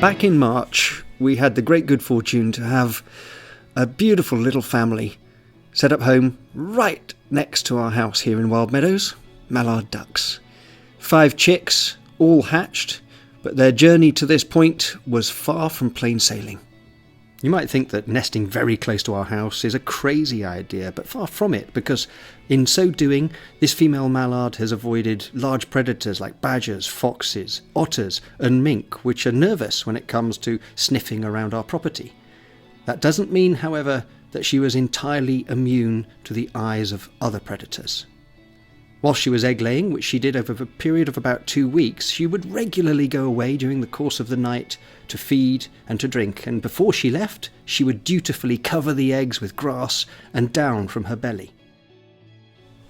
Back in March, we had the great good fortune to have a beautiful little family set up home right next to our house here in Wild Meadows, Mallard Ducks. 5 chicks, all hatched, but their journey to this point was far from plain sailing. You might think that nesting very close to our house is a crazy idea, but far from it, because in so doing, this female mallard has avoided large predators like badgers, foxes, otters, and mink, which are nervous when it comes to sniffing around our property. That doesn't mean, however, that she was entirely immune to the eyes of other predators. While she was egg-laying, which she did over a period of about 2 weeks, she would regularly go away during the course of the night to feed and to drink, and before she left, she would dutifully cover the eggs with grass and down from her belly.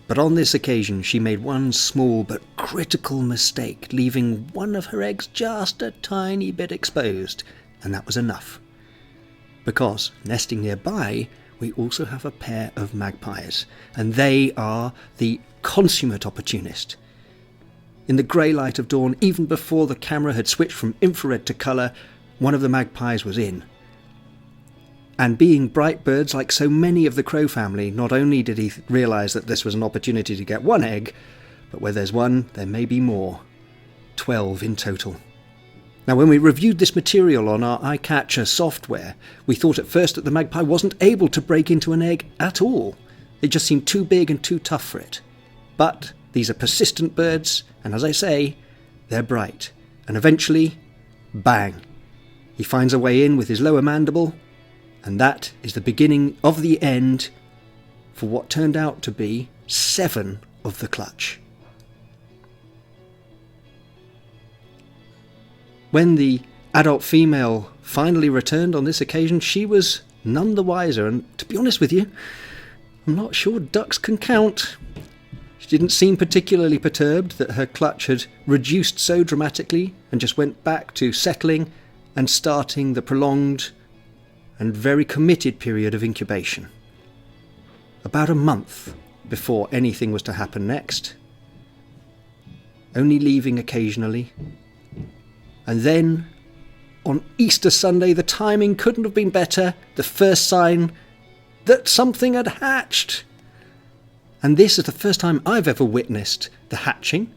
But on this occasion, she made one small but critical mistake, leaving one of her eggs just a tiny bit exposed, and that was enough. Because, nesting nearby, we also have a pair of magpies, and they are the consummate opportunist. In the grey light of dawn, even before the camera had switched from infrared to colour, one of the magpies was in. And being bright birds like so many of the crow family, not only did he realise that this was an opportunity to get one egg, but where there's one, there may be more. 12 in total. Now, when we reviewed this material on our eye catcher software, we thought at first that the magpie wasn't able to break into an egg at all. They just seemed too big and too tough for it. But these are persistent birds, and as I say, they're bright. And eventually, bang! He finds a way in with his lower mandible, and that is the beginning of the end for what turned out to be 7 of the clutch. When the adult female finally returned on this occasion, she was none the wiser, and to be honest with you, I'm not sure ducks can count. She didn't seem particularly perturbed that her clutch had reduced so dramatically, and just went back to settling and starting the prolonged and very committed period of incubation. About a month before anything was to happen next, only leaving occasionally. And then, on Easter Sunday, the timing couldn't have been better, the first sign that something had hatched. And this is the first time I've ever witnessed the hatching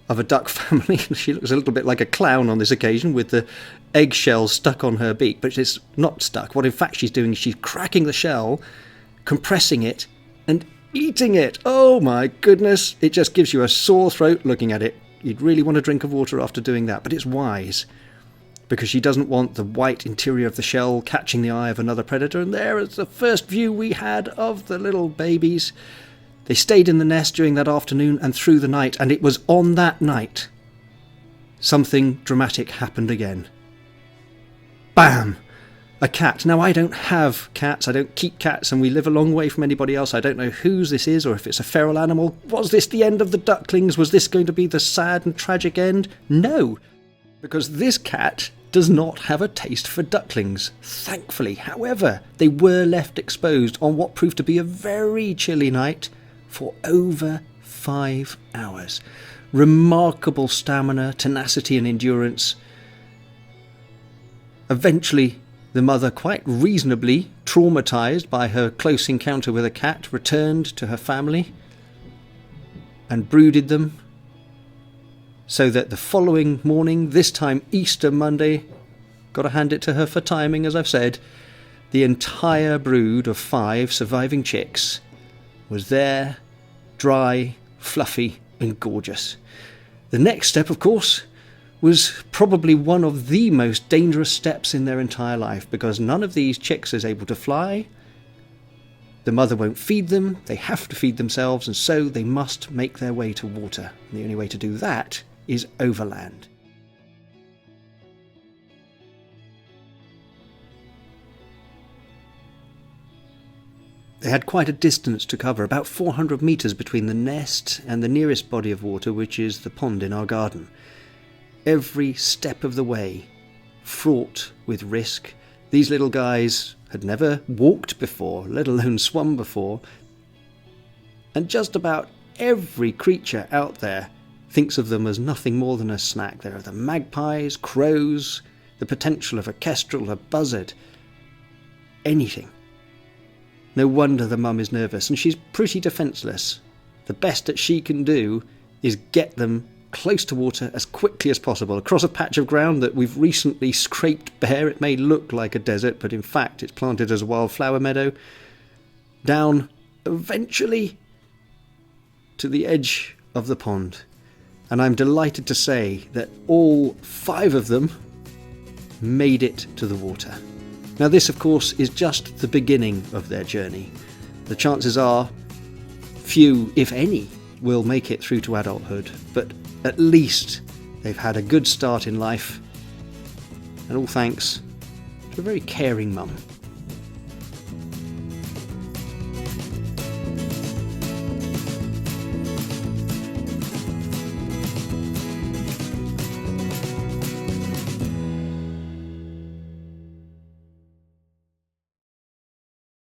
of a duck family. She looks a little bit like a clown on this occasion with the eggshells stuck on her beak, but it's not stuck. What in fact she's doing is she's cracking the shell, compressing it, and eating it. Oh my goodness, it just gives you a sore throat looking at it. You'd really want a drink of water after doing that, but it's wise, because she doesn't want the white interior of the shell catching the eye of another predator. And there is the first view we had of the little babies. They stayed in the nest during that afternoon and through the night, and it was on that night something dramatic happened again. Bam! A cat. Now, I don't have cats, I don't keep cats, and we live a long way from anybody else. I don't know whose this is or if it's a feral animal. Was this the end of the ducklings? Was this going to be the sad and tragic end? No, because this cat does not have a taste for ducklings, thankfully. However, they were left exposed on what proved to be a very chilly night for over 5 hours. Remarkable stamina, tenacity and endurance. Eventually, the mother, quite reasonably traumatised by her close encounter with a cat, returned to her family and brooded them, so that the following morning, this time Easter Monday, got to hand it to her for timing, as I've said, the entire brood of 5 surviving chicks was there, dry, fluffy and gorgeous. The next step, of course, was probably one of the most dangerous steps in their entire life, because none of these chicks is able to fly. The mother won't feed them, they have to feed themselves, and so they must make their way to water. And the only way to do that is overland. They had quite a distance to cover, about 400 metres between the nest and the nearest body of water, which is the pond in our garden. Every step of the way, fraught with risk. These little guys had never walked before, let alone swum before. And just about every creature out there thinks of them as nothing more than a snack. There are the magpies, crows, the potential of a kestrel, a buzzard, anything. No wonder the mum is nervous, and she's pretty defenceless. The best that she can do is get them close to water as quickly as possible, across a patch of ground that we've recently scraped bare. It may look like a desert, but in fact it's planted as a wildflower meadow, down eventually to the edge of the pond. And I'm delighted to say that all 5 of them made it to the water. Now this, of course, is just the beginning of their journey. The chances are few, if any, will make it through to adulthood, but at least they've had a good start in life, and all thanks to a very caring mum.